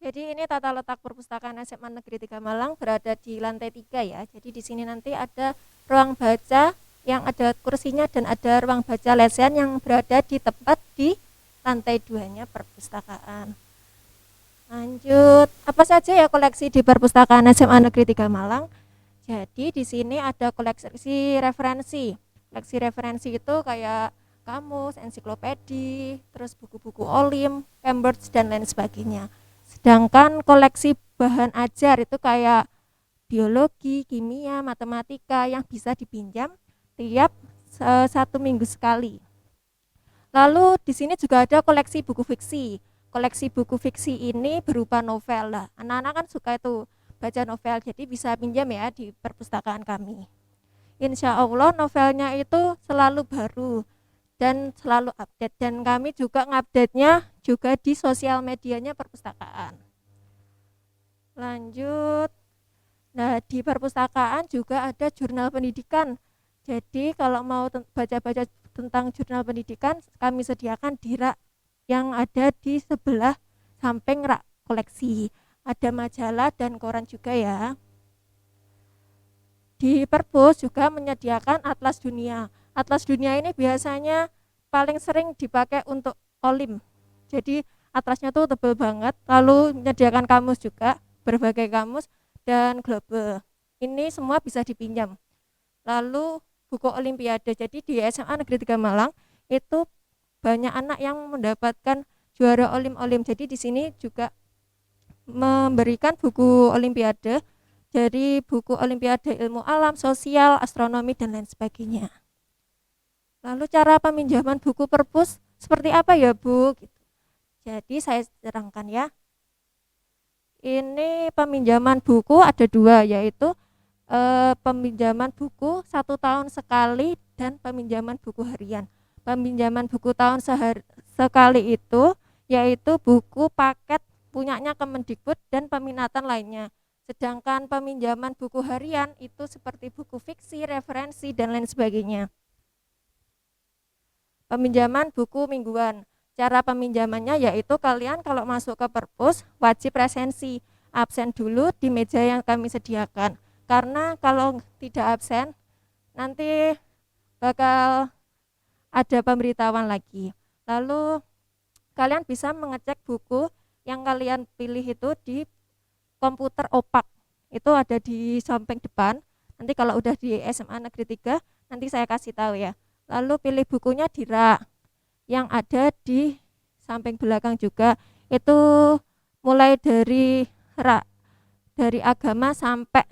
Jadi ini tata letak perpustakaan SMA Negeri 3 Malang berada di lantai 3 ya. Jadi di sini nanti ada ruang baca yang ada kursinya dan ada ruang baca lesehan yang berada di tepat di lantai 2-nya perpustakaan. Lanjut, apa saja ya koleksi di perpustakaan SMA Negeri 3 Malang? Jadi di sini ada koleksi referensi. Koleksi referensi itu kayak kamus, ensiklopedi, terus buku-buku Olim, Cambridge dan lain sebagainya. Sedangkan koleksi bahan ajar itu kayak biologi, kimia, matematika yang bisa dipinjam tiap 1 minggu sekali. Lalu di sini juga ada koleksi buku fiksi. Koleksi buku fiksi ini berupa novel lah. Anak-anak kan suka itu baca novel, jadi bisa pinjam ya di perpustakaan kami. Insya Allah novelnya itu selalu baru dan selalu update, dan kami juga ngupdate-nya juga di sosial medianya perpustakaan. Lanjut, nah di perpustakaan juga ada jurnal pendidikan. Jadi kalau mau baca-baca tentang jurnal pendidikan, kami sediakan di rak yang ada di sebelah samping rak koleksi. Ada majalah dan koran juga ya. Di perpus juga menyediakan atlas dunia. Atlas dunia ini biasanya paling sering dipakai untuk Olim. Jadi atlasnya tuh tebal banget, lalu menyediakan kamus juga, berbagai kamus dan global. Ini semua bisa dipinjam. Lalu buku Olimpiade. Jadi di SMA Negeri 3 Malang itu banyak anak yang mendapatkan juara Olim-Olim. Jadi di sini juga memberikan buku Olimpiade, dari buku Olimpiade ilmu alam, sosial, astronomi dan lain sebagainya. Lalu cara peminjaman buku perpus seperti apa ya Bu? Jadi saya terangkan ya. Ini peminjaman buku ada dua, yaitu peminjaman buku 1 tahun sekali dan peminjaman buku harian. Peminjaman buku tahun sekali itu yaitu buku paket punyanya Kemendikbud dan peminatan lainnya. Sedangkan peminjaman buku harian itu seperti buku fiksi, referensi dan lain sebagainya. Peminjaman buku mingguan. Cara peminjamannya yaitu kalian kalau masuk ke perpus wajib presensi, absen dulu di meja yang kami sediakan. Karena kalau tidak absen nanti bakal ada pemberitahuan lagi. Lalu kalian bisa mengecek buku yang kalian pilih itu di komputer opak. Itu ada di samping depan. Nanti kalau udah di SMA Negeri 3 nanti saya kasih tahu ya. Lalu pilih bukunya di rak yang ada di samping belakang juga. Itu mulai dari rak dari agama sampai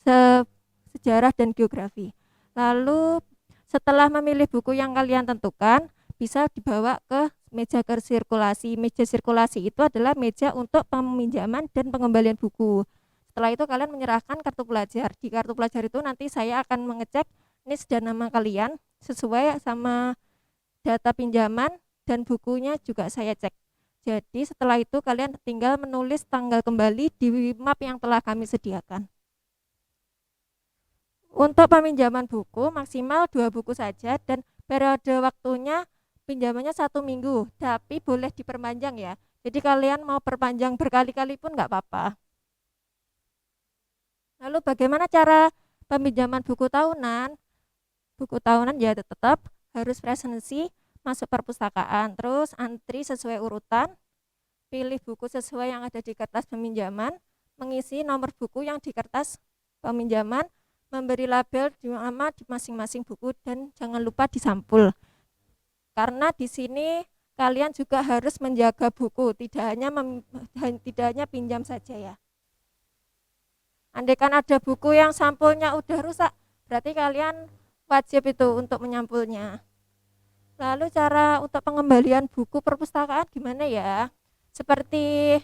sejarah dan geografi. Lalu setelah memilih buku yang kalian tentukan, bisa dibawa ke meja sirkulasi. Meja sirkulasi itu adalah meja untuk peminjaman dan pengembalian buku. Setelah itu kalian menyerahkan kartu pelajar. Di kartu pelajar itu nanti saya akan mengecek NIS dan nama kalian sesuai sama data pinjaman dan bukunya juga saya cek. Jadi setelah itu kalian tinggal menulis tanggal kembali di map yang telah kami sediakan. Untuk peminjaman buku maksimal 2 buku saja dan periode waktunya pinjamannya 1 minggu, tapi boleh diperpanjang ya. Jadi kalian mau perpanjang berkali-kali pun nggak apa-apa. Lalu bagaimana cara peminjaman buku tahunan? Buku tahunan ya tetap harus presensi masuk perpustakaan, terus antri sesuai urutan, pilih buku sesuai yang ada di kertas peminjaman, mengisi nomor buku yang di kertas peminjaman, memberi label di nama di masing-masing buku dan jangan lupa disampul. Karena di sini kalian juga harus menjaga buku, tidak hanya pinjam saja ya. Andaikan ada buku yang sampulnya udah rusak, berarti kalian wajib itu untuk menyampulnya. Lalu cara untuk pengembalian buku perpustakaan gimana ya? Seperti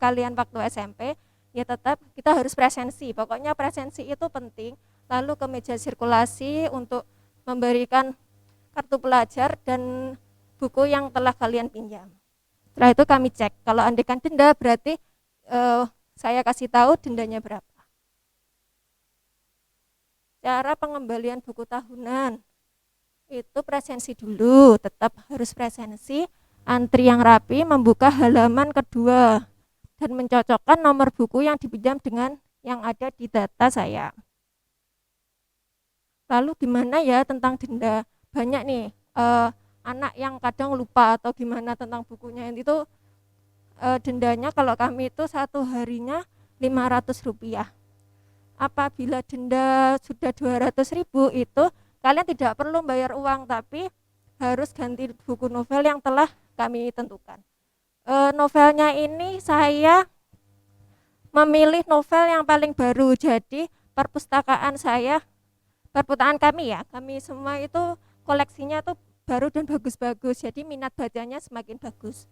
kalian waktu SMP, ya tetap kita harus presensi. Pokoknya presensi itu penting. Lalu ke meja sirkulasi untuk memberikan kartu pelajar dan buku yang telah kalian pinjam. Setelah itu kami cek. Kalau andaikan denda berarti saya kasih tahu dendanya berapa. Cara pengembalian buku tahunan itu presensi dulu, tetap harus presensi, antri yang rapi, membuka halaman kedua. dan mencocokkan nomor buku yang dipinjam dengan yang ada di data saya. Lalu gimana ya tentang denda? Banyak nih anak yang kadang lupa atau gimana tentang bukunya. Itu dendanya kalau kami itu satu harinya Rp500. Apabila denda sudah 200.000 itu kalian tidak perlu bayar uang, tapi harus ganti buku novel yang telah kami tentukan. Novelnya ini saya memilih novel yang paling baru, jadi perpustakaan kami ya, kami semua itu koleksinya tuh baru dan bagus-bagus, jadi minat bacanya semakin bagus.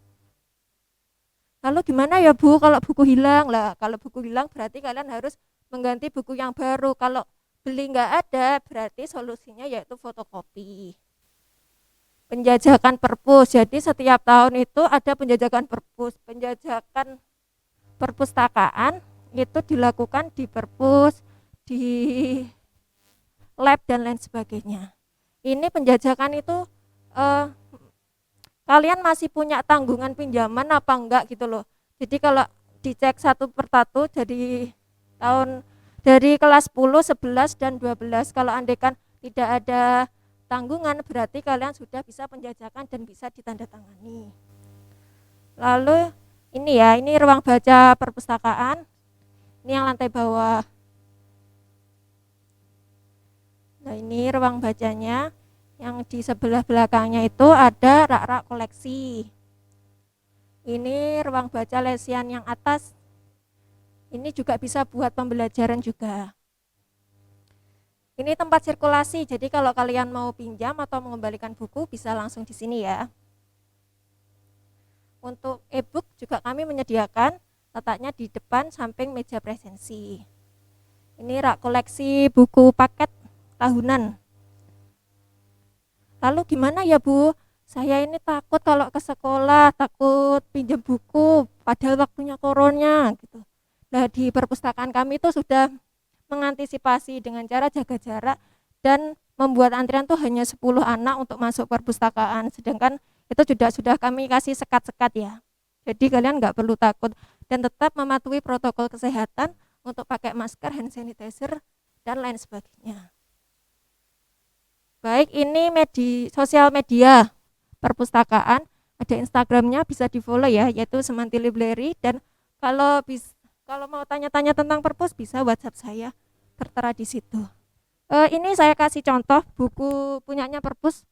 Lalu gimana ya Bu kalau buku hilang? Lah kalau buku hilang berarti kalian harus mengganti buku yang baru. Kalau beli nggak ada berarti solusinya yaitu fotokopi. Penjajakan perpus, jadi setiap tahun itu ada penjajakan perpus. Penjajakan perpustakaan itu dilakukan di perpus, di lab dan lain sebagainya. Ini penjajakan itu kalian masih punya tanggungan pinjaman apa enggak gitu loh. Jadi kalau dicek satu persatu dari kelas 10, 11 dan 12, kalau andaikan tidak ada tanggungan berarti kalian sudah bisa penjajakan dan bisa ditandatangani. Lalu ini ruang baca perpustakaan. Ini yang lantai bawah. Nah, ini ruang bacanya. Yang di sebelah belakangnya itu ada rak-rak koleksi. Ini ruang baca lesian yang atas. Ini juga bisa buat pembelajaran juga. Ini tempat sirkulasi, jadi kalau kalian mau pinjam atau mengembalikan buku bisa langsung di sini ya. Untuk e-book juga kami menyediakan, letaknya di depan samping meja presensi. Ini rak koleksi buku paket tahunan. Lalu gimana ya Bu? Saya ini takut kalau ke sekolah, takut pinjam buku, padahal waktunya corona gitu. Nah di perpustakaan kami itu sudah mengantisipasi dengan cara jaga jarak dan membuat antrian tuh hanya 10 anak untuk masuk perpustakaan, sedangkan itu sudah kami kasih sekat-sekat ya. Jadi kalian nggak perlu takut dan tetap mematuhi protokol kesehatan untuk pakai masker, hand sanitizer dan lain sebagainya. Baik, ini sosial media perpustakaan, ada Instagramnya bisa di follow ya, yaitu Semanti Library. Dan kalau mau tanya-tanya tentang perpus bisa WhatsApp saya, tertera di situ. Ini saya kasih contoh buku punyanya perpus.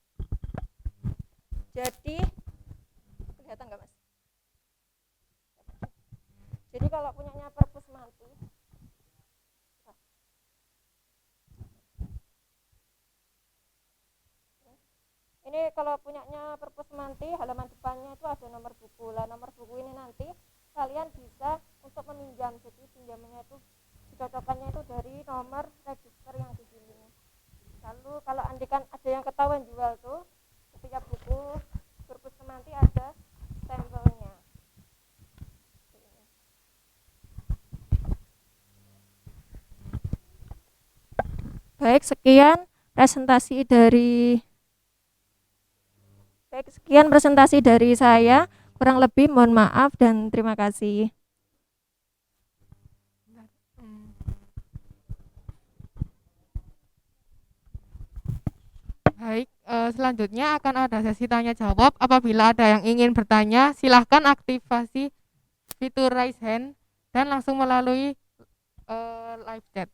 Jadi kelihatan nggak Mas? Jadi kalau punyanya perpus Semanti, ini kalau punyanya perpus Semanti, halaman depannya itu ada nomor buku. Lah nomor buku ini nanti kalian bisa untuk meminjam, jadi pinjamannya itu dicocokannya itu dari nomor register yang di sini. Lalu kalau andikan ada yang ketahuan jual tuh, setiap buku perpus Semanti ada stempelnya. Baik, sekian presentasi dari saya. Kurang lebih mohon maaf dan terima kasih. Baik, selanjutnya akan ada sesi tanya jawab. Apabila ada yang ingin bertanya, silahkan aktifasi fitur raise hand dan langsung melalui live chat.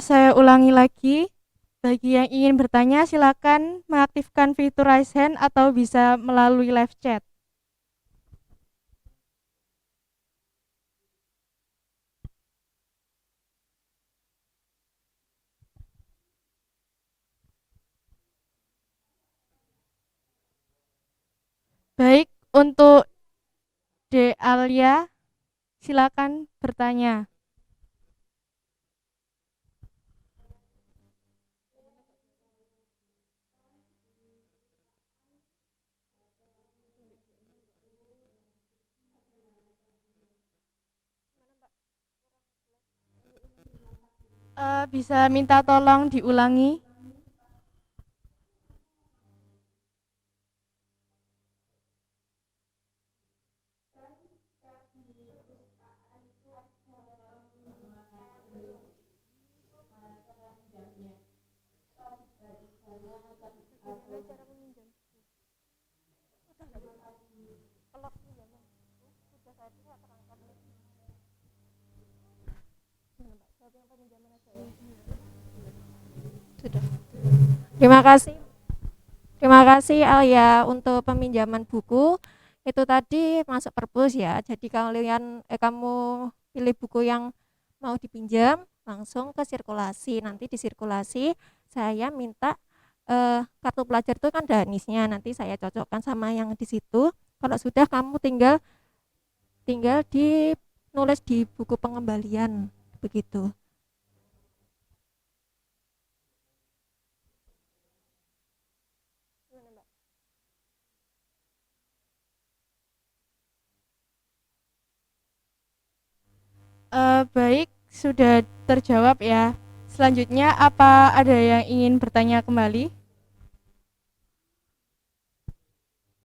Saya ulangi lagi, bagi yang ingin bertanya silakan mengaktifkan fitur raise hand atau bisa melalui live chat. Baik, untuk De Alia, silakan bertanya. Bisa minta tolong diulangi? Sudah. Terima kasih. Terima kasih Alia untuk peminjaman buku. Itu tadi masuk perpus ya. Jadi kamu pilih buku yang mau dipinjam, langsung ke sirkulasi. Nanti di sirkulasi saya minta kartu pelajar itu kan ada NIS-nya. Nanti saya cocokkan sama yang di situ. Kalau sudah kamu tinggal tinggal di nulis di buku pengembalian begitu. Baik, sudah terjawab ya. Selanjutnya, apa ada yang ingin bertanya kembali?